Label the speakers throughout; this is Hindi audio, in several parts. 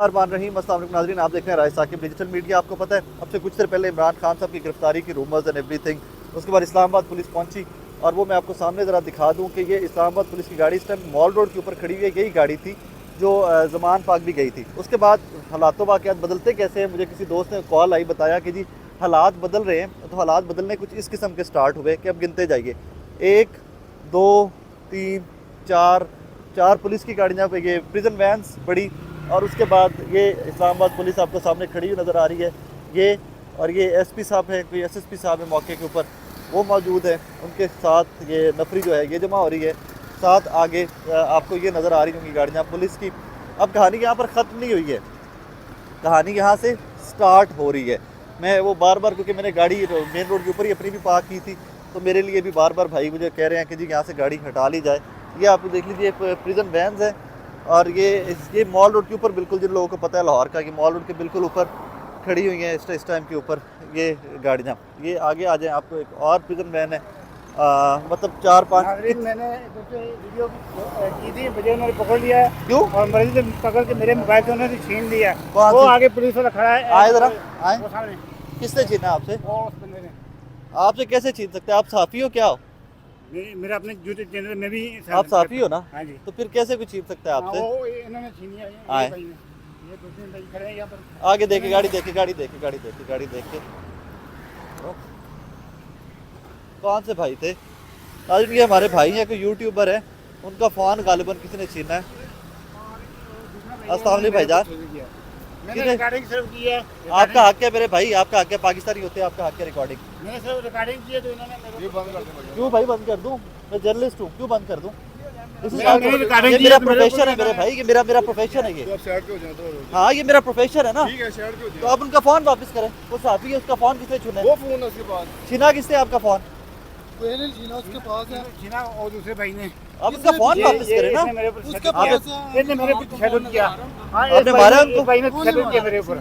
Speaker 1: रहीम अस्सलाम वालेकुम नाज़रीन, आप देख रहे हैं राइस साकिब डिजिटल मीडिया। आपको पता है अब से कुछ देर पहले इमरान खान साहब की गिरफ्तारी की रूमर्स एंड एवरीथिंग, उसके बाद इस्लामाबाद पुलिस पहुंची और वो मैं आपको सामने ज़रा दिखा दूं कि ये इस्लामाबाद पुलिस की गाड़ी इस टाइम मॉल रोड के ऊपर खड़ी हुई है। यही गाड़ी थी जो ज़मान पाक भी गई थी। उसके बाद हालात वाक़यात बदलते कैसे हैं, मुझे किसी दोस्त ने कॉल आई, बताया कि जी हालात बदल रहे हैं। तो हालात बदलने कुछ इस किस्म के स्टार्ट हुए कि अब गिनते जाइए, 1 2 3 4 पुलिस की गाड़ियाँ पे, ये प्रिजन वैन्स बड़ी, और उसके बाद ये इस्लामाबाद पुलिस आपको सामने खड़ी हुई नज़र आ रही है। ये और ये एसपी साहब हैं, कोई एसएसपी साहब है मौके के ऊपर, वो मौजूद है। उनके साथ ये नफरी जो है ये जमा हो रही है। साथ आगे आपको ये नज़र आ रही होंगी गाड़ियाँ पुलिस की। अब कहानी यहाँ पर ख़त्म नहीं हुई है, कहानी यहाँ से स्टार्ट हो रही है। मैं वो बार बार, क्योंकि मैंने गाड़ी मेन रोड के ऊपर ही अपनी भी पार्क की थी, तो मेरे लिए भी बार बार भाई मुझे कह रहे हैं कि जी यहाँ से गाड़ी हटा ली जाए। ये आप देख लीजिए प्रिजन वैन्स है और ये मॉल रोड के ऊपर, बिल्कुल जिन लोगों को पता है लाहौर का, कि मॉल रोड के बिल्कुल ऊपर खड़ी हुई हैं इस टाइम के ऊपर ये गाड़ियाँ। ये आगे आ जाएँ, आपको एक और प्रिजन वैन है, मतलब 4-5।
Speaker 2: मैंने वीडियो की थी, मुझे उन्होंने पकड़ लिया है।
Speaker 1: क्यों?
Speaker 2: और मरीज से पकड़ के मेरे मोबाइल से उन्होंने छीन लिया।
Speaker 1: कौन
Speaker 2: वो
Speaker 1: से?
Speaker 2: आगे पुलिस वाला खड़ा है।
Speaker 1: आए ज़रा आए।
Speaker 2: वो सामने।
Speaker 1: किसने छीना आपसे?
Speaker 2: वो उस बंदे ने।
Speaker 1: आपसे कैसे छीन सकते हैं? आप साफ़ी हो क्या हो?
Speaker 2: मेरा अपने यूट्यूब चैनल में भी।
Speaker 1: आप साफ़ी हो ना?
Speaker 2: हाँ जी।
Speaker 1: तो फिर कैसे कुछ छीन सकता है आपसे?
Speaker 2: वो इन्होंने छीन लिया।
Speaker 1: आए।
Speaker 2: ये दूसरे भाई खड़े हैं यहाँ पर।
Speaker 1: आगे देखे, गाड़ी देखे, गाड़ी देखे, गाड़ी देखे, गाड़ी देखे। कौन से भाई थे? आज ये हमारे भाई हैं, कोई यूट्यूबर है, उनका फ़ोन गालिबन किसी ने छीना है। अस्सलाम वालेकुम भाईजान।
Speaker 2: मैंने रिकॉर्डिंग सिर्फ की है।
Speaker 1: आपका हक है मेरे भाई, आपका हक है, पाकिस्तानी होते हैं, आपका हक है रिकॉर्डिंग।
Speaker 2: मैंने सिर्फ रिकॉर्डिंग की है, तो इन्होंने मेरे को बंद कर दिया।
Speaker 1: क्यों भाई बंद कर दूं? मैं जर्नलिस्ट हूँ, क्यों बंद कर दूं?
Speaker 2: मैंने रिकॉर्डिंग
Speaker 1: ये
Speaker 2: की
Speaker 1: मेरा
Speaker 2: है, तो मेरे
Speaker 1: प्रोफेशन है
Speaker 2: को
Speaker 1: मेरे भाई, ये मेरा प्रोफेशन है ये।
Speaker 3: आप साइड पे हो जाए तो
Speaker 1: हाँ, ये मेरा प्रोफेशन है ना।
Speaker 3: ठीक है, साइड पे हो
Speaker 1: तो आप उनका फ़ोन वापस करें। वो साफ़ी है, उसका फ़ोन किसने छीना है?
Speaker 3: वो फोन उसके पास
Speaker 1: छीना किसने आपका फ़ोन?
Speaker 3: पहले जीना उसके पास है।
Speaker 2: छीना और दूसरे भाई ने।
Speaker 1: आप उसका फ़ोन वापस करें ना।
Speaker 2: इसने मेरे ऊपर
Speaker 3: उसके
Speaker 2: शैतान
Speaker 3: पास
Speaker 2: किया।
Speaker 3: है।
Speaker 2: इसने मेरे ऊपर शैतान किया। हाँ,
Speaker 1: आपने मारा उनको?
Speaker 2: इस भाई ने शैतान किया मेरे ऊपर।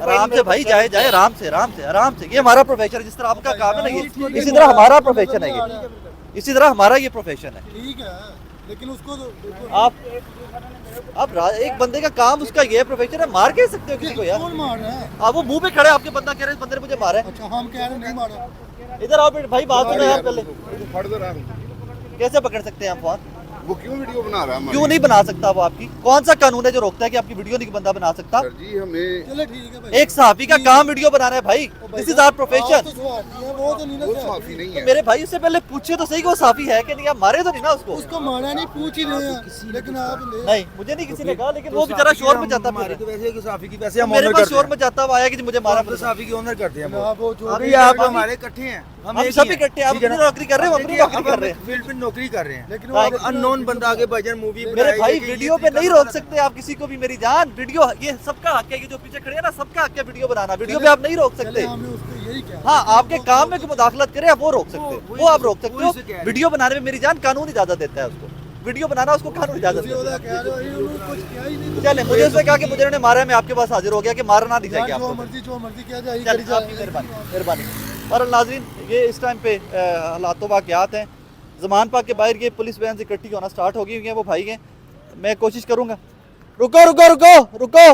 Speaker 1: आराम से भाई, जाए जाए, आराम से आराम से आराम से। ये हमारा प्रोफेशन है, जिस तरह आपका काम है ना, ये इसी तरह हमारा प्रोफेशन है, ये इसी तरह हमारा ये प्रोफेशन है।
Speaker 3: ठीक है, लेकिन उसको
Speaker 1: आप एक बंदे का काम, उसका ये प्रोफेशन है, मार कह सकते हो किसी को यार?
Speaker 3: कौन मार रहा है?
Speaker 1: आप वो मुंह पे खड़े, आपके बंदा कह रहे हैं, बंदे ने मुझे मारा है।
Speaker 3: अच्छा, हम कह रहे हैं नहीं मारा।
Speaker 1: इधर आओ भाई, बात सुनो यार पहले।
Speaker 3: फड़ दे रहा
Speaker 1: कैसे पकड़ सकते हैं हम फोन?
Speaker 3: वो क्यों वीडियो बना रहा है?
Speaker 1: क्यों नहीं बना सकता वो? आपकी कौन सा कानून है जो रोकता है कि आपकी वीडियो नहीं बंदा बना सकता?
Speaker 3: सर जी, हमें चलो ठीक है भाई।
Speaker 1: एक सहाफी का काम वीडियो बनाना है भाई, दिस इज आवर प्रोफेशन।
Speaker 3: वो तो नहीं ना, साफी नहीं
Speaker 1: तो
Speaker 3: है।
Speaker 1: मेरे भाई उससे पहले पूछे तो सही कि वो साफी है कि नहीं। आप मारे तो नहीं ना उसको?
Speaker 3: उसको मारा नहीं, पूछ ही रहे हैं, लेकिन आप
Speaker 1: नहीं, मुझे नहीं किसी ने कहा, लेकिन वो बेचारा शोर में जाता
Speaker 4: हमारी तो वैसे कि साफी की वैसे हम
Speaker 1: मेरे
Speaker 4: ऑनर
Speaker 1: पास
Speaker 4: करते
Speaker 1: शोर
Speaker 4: हैं।
Speaker 1: में जाता हुआ आया कि मुझे मारा।
Speaker 4: हम तो साफी की ऑनर करते हैं
Speaker 3: आप
Speaker 4: बहुत।
Speaker 3: वो जो
Speaker 4: अभी आप हमारे इकट्ठे हैं,
Speaker 1: हम
Speaker 4: एक
Speaker 1: सब
Speaker 4: ही हैं।
Speaker 1: इकट्ठे हैं, आप
Speaker 4: ठीक है
Speaker 1: अपनी
Speaker 4: ना?
Speaker 1: नौकरी कर रहे हैं, हम अपनी नौकरी कर रहे हैं।
Speaker 4: फील्ड पे नौकरी कर रहे हैं,
Speaker 3: लेकिन
Speaker 1: भाई,
Speaker 3: वो
Speaker 4: अननोन बंदा आगे भजन मूवी
Speaker 1: मेरे भाई वीडियो पे नहीं रोक सकते आप किसी को भी, मेरी जान। वीडियो ये सबका हक है, ये जो पीछे खड़े हैं ना, सबका हक है वीडियो बनाना। वीडियो पे आप नहीं रोक सकते।
Speaker 3: हमने उसको यही कहा।
Speaker 1: हाँ, आपके काम में कोई मुदाखलत करे आप वो रोक सकते हैं, वो आप रोक सकते हो। वीडियो बनाने में मेरी जान कानून इजाजत देता है उसको, वीडियो बनाना उसको कानून इजाजत देता है।
Speaker 3: कह रहे हो, उन्होंने कुछ किया ही नहीं।
Speaker 1: चले, मुझे उसने कहा कि मुझे उन्होंने मारा है, मैं आपके पास हाजिर हो गया कि मारना नहीं चाहिए
Speaker 3: जो
Speaker 1: आपको।
Speaker 3: मर्जी किया जाए,
Speaker 1: चलिए, आपकी मेहरबानी मेहरबानी। और नाज़रीन, ये इस टाइम पे हालात वाक़यात हैं। ज़मान पाक के बाहर ये पुलिस वैन से इकट्ठी होना स्टार्ट हो गई हुई हैं, वो भाई हैं। मैं कोशिश करूँगा। रुको रुको रुको रुको।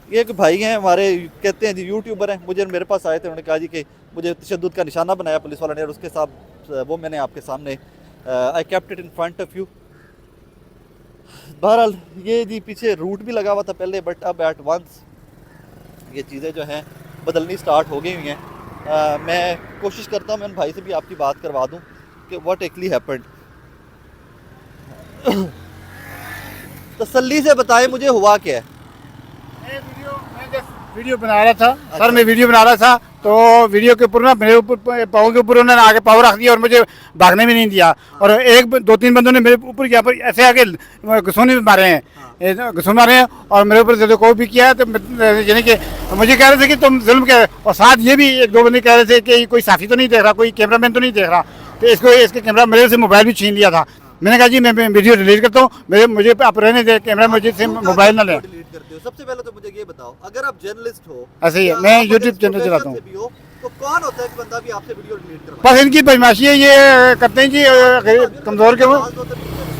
Speaker 1: ये एक भाई हैं हमारे, कहते हैं जी यूट्यूबर हैं, मुझे मेरे पास आए थे, उन्होंने कहा जी कि मुझे तशद्दुद का निशाना बनाया पुलिस वाले ने, और उसके साथ वो मैंने आपके सामने I kept it in front of you. बहरहाल ये जी पीछे रूट भी लगा हुआ था पहले, बट अब एट वंस ये चीज़ें जो हैं बदलनी स्टार्ट हो गई हुई हैं। मैं कोशिश करता हूँ मैं उन भाई से भी आपकी बात करवा दूँ कि व्हाट एक्चुअली हैपेंड। तसल्ली से बताएं मुझे हुआ क्या है।
Speaker 2: मैं वीडियो बना रहा था सर, मैं वीडियो बना रहा था, तो वीडियो के ऊपर ना मेरे ऊपर पाँव के ऊपर उन्होंने आगे पाँव रख दिया और मुझे भागने भी नहीं दिया। और एक दो तीन बंदों ने मेरे ऊपर यहाँ पर ऐसे आके घुसोने भी मारे हैं, घुसों मारे हैं, और मेरे ऊपर जो को भी किया है। तो यानी कि मुझे कह रहे थे कि तुम जुल्म के, और साथ ये भी एक दो बंदे कह रहे थे कि कोई साथी तो नहीं देख रहा, कोई कैमरामैन तो नहीं देख रहा। तो इसके कैमरा मेरे से मोबाइल भी छीन लिया था। मैंने कहा जी मैं वीडियो डिलीट करता हूँ, मुझे आप रहने दे, कैमरा मुझे से मोबाइल ना लें।
Speaker 1: डिलीट करते हो? सबसे पहले तो मुझे ये बताओ, अगर आप जर्नलिस्ट हो,
Speaker 2: ऐसे ही है,
Speaker 1: या
Speaker 2: मैं
Speaker 1: आप
Speaker 2: यूट्यूब
Speaker 1: इस
Speaker 2: चैनल
Speaker 1: प्रोफेशन
Speaker 2: चलाता हूँ।
Speaker 1: से भी हो, तो कौन होता है कि बंदा भी आपसे वीडियो डिलीट करवाए?
Speaker 2: बस इनकी बदमाशी है, ये करते हैं जी, कमज़ोर के वो।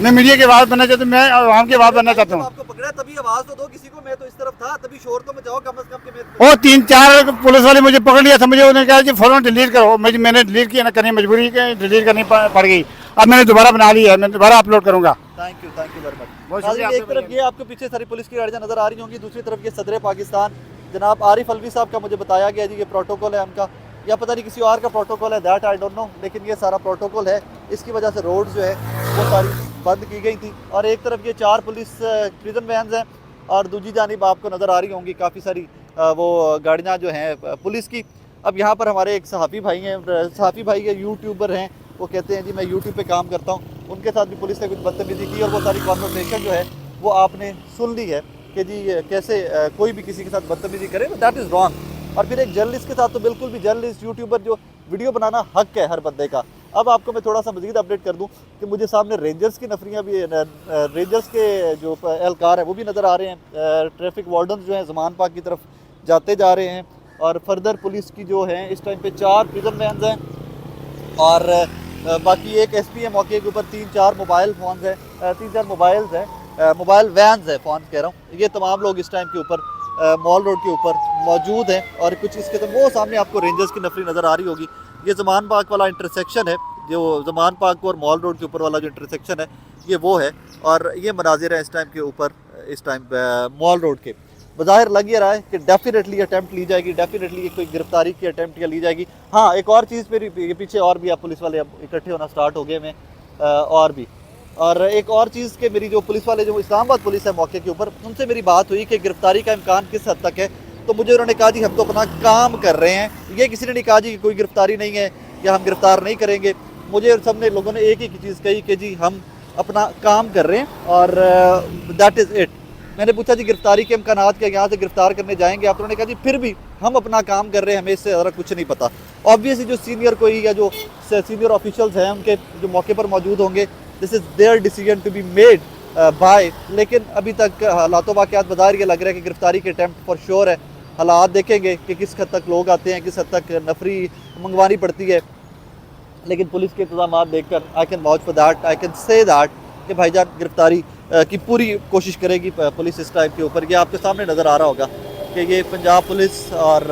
Speaker 2: मैं मीडिया की आवाज़ बनना चाहता हूँ, मैं आवाम की आवाज़ बनना चाहता
Speaker 1: जब
Speaker 2: हूँ।
Speaker 1: आपको पकड़ा तभी आवाज तो दो किसी को, मैं तो इस तरफ था, तभी शोर तो मचाओ कम से कम कि मैं
Speaker 2: और 3-4 पुलिस वाले मुझे पकड़ लिया था, मुझे उन्होंने कहा कि फ़ौरन डिलीट करो। मैंने डिलीट किया ना, करनी मजबूरी के डिलीट करनी पड़ गई। अब मैंने दोबारा बना लिया है, मैं दोबारा अपलोड करूँगा।
Speaker 1: Thank you very much.
Speaker 2: बहुत शुक्रिया
Speaker 1: एक
Speaker 2: आपका
Speaker 1: तरफ ये आपके पीछे सारी पुलिस की गाड़ियां नजर आ रही होंगी, दूसरी तरफ ये सदर पाकिस्तान जनाब आरिफ अलवी साहब का मुझे बताया गया जी, ये प्रोटोकॉल है उनका, या पता नहीं किसी और का प्रोटोकॉल है, दैट आई डोंट नो, लेकिन ये सारा प्रोटोकॉल है। इसकी वजह से रोड जो है वो सारी बंद की गई थी। और एक तरफ ये 4 पुलिस प्रिजन वैन्स हैं और दूसरी जानिब आपको नज़र आ रही होंगी काफ़ी सारी वो गाड़ियाँ जो हैं पुलिस की। अब यहाँ पर हमारे एक सहाफ़ी भाई हैं, सहाफ़ी भाई के यूट्यूबर हैं, वो कहते हैं जी मैं यूट्यूब पे काम करता हूँ, उनके साथ भी पुलिस ने कुछ बदतमीजी की और वो सारी कॉन्वर्सेशन जो है वो आपने सुन ली है कि जी कैसे कोई भी किसी के साथ बदतमीजी करे, दैट इज़ रॉन्ग। और फिर एक जर्नलिस्ट के साथ तो बिल्कुल भी, जर्नलिस्ट यूट्यूबर जो वीडियो बनाना हक है हर बंदे का। अब आपको मैं थोड़ा सा मज़ीद अपडेट कर दूं कि मुझे सामने रेंजर्स की नफरियाँ भी, रेंजर्स के जो एहलकार हैं वो भी नज़र आ रहे हैं। ट्रैफिक वार्डन जो हैं ज़मान पाक की तरफ जाते जा रहे हैं। और फर्दर पुलिस की जो है इस टाइम पे 4 प्रिजन वैन्स हैं और बाकी एक SP है मौके के ऊपर, 3-4 मोबाइल फ़ोन हैं, 3-4 मोबाइल्स हैं, मोबाइल वैन्स है, फ़ोन कह रहा हूँ। ये तमाम लोग इस टाइम के ऊपर मॉल रोड के ऊपर मौजूद हैं। और कुछ इसके तो वो सामने आपको रेंजर्स की नफरी नज़र आ रही होगी। ये ज़मान पाक वाला इंटरसेक्शन है, जो ज़मान पाक और मॉल रोड के ऊपर वाला जो इंटरसेक्शन है ये वो है। और ये मनाजिर है इस टाइम के ऊपर, इस टाइम मॉल रोड के। बज़ाहिर लग ये रहा है कि डेफिनेटली अटैम्प्ट ली जाएगी, डेफिनेटली कोई गिरफ्तारी की अटैम्प्ट ली जाएगी। हाँ, एक और चीज़ मेरी पीछे और भी आप पुलिस वाले अब इकट्ठे होना स्टार्ट हो गए हैं और भी। और एक और चीज़ कि मेरी जो पुलिस वाले जो इस्लामाबाद पुलिस है मौके के ऊपर, उनसे मेरी बात हुई कि गिरफ्तारी का इम्कान किस हद तक है। तो मुझे उन्होंने कहा जी हम तो अपना काम कर रहे हैं, ये किसी ने नहीं कहा जी कि कोई गिरफ्तारी नहीं है या हम गिरफ्तार नहीं करेंगे। मुझे सब ने लोगों ने एक ही चीज़ कही कि जी हम अपना काम कर रहे हैं और दैट इज़ इट। मैंने पूछा जी गिरफ्तारी के इम्कानात क्या, यहाँ से गिरफ्तार करने जाएंगे आप? उन्होंने कहा जी फिर भी हम अपना काम कर रहे हैं, हमें इससे ज़्यादा कुछ नहीं पता। ऑब्वियसली जो सीनियर कोई या जो सीनियर ऑफिशल्स हैं उनके जो मौके पर मौजूद होंगे, this is their decision to be made by. लेकिन अभी तक हालातों वाक़यात बज़ाहिर ये लग रहा है कि गिरफ्तारी के अटैम्प्ट फॉर श्योर है। हालात देखेंगे कि किस हद तक लोग आते हैं, किस हद तक नफरी मंगवानी पड़ती है। लेकिन पुलिस के इंतजाम देखकर I can vouch for that, I can say that कि भाईजान गिरफ्तारी की पूरी कोशिश करेगी पुलिस इस टाइप के ऊपर। ये आपके सामने नज़र आ रहा होगा कि ये पंजाब पुलिस और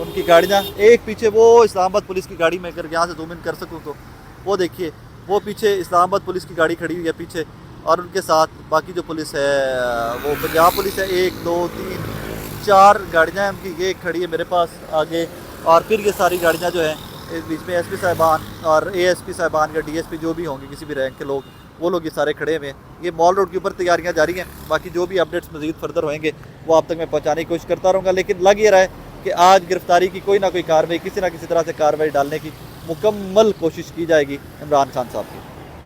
Speaker 1: उनकी गाड़ियाँ, एक पीछे वो इस्लामाबाद पुलिस की गाड़ी में, अगर यहाँ से जूम इन कर सकूँ तो वो देखिए, वो पीछे इस्लामाबाद पुलिस की गाड़ी खड़ी हुई है पीछे, और उनके साथ बाकी जो पुलिस है वो पंजाब पुलिस है। 1 2 3 4 गाड़ियाँ हैं उनकी, ये खड़ी है मेरे पास आगे। और फिर ये सारी गाड़ियाँ जो हैं इस बीच में SP साहिबान और ASP साहिबान या DSP जो भी होंगे, किसी भी रैंक के लोग, वो लोग ये सारे खड़े हुए हैं। ये मॉल रोड के ऊपर तैयारियां जारी हैं। बाकी जो भी अपडेट्स मज़ीद फर्दर होंगे वो आप तक मैं पहुंचाने की कोशिश करता रहूँगा। लेकिन लग ये रहा है कि आज गिरफ्तारी की कोई ना कोई कार्रवाई, किसी ना किसी तरह से कार्रवाई डालने की मुकम्मल कोशिश की जाएगी इमरान खान साहब की।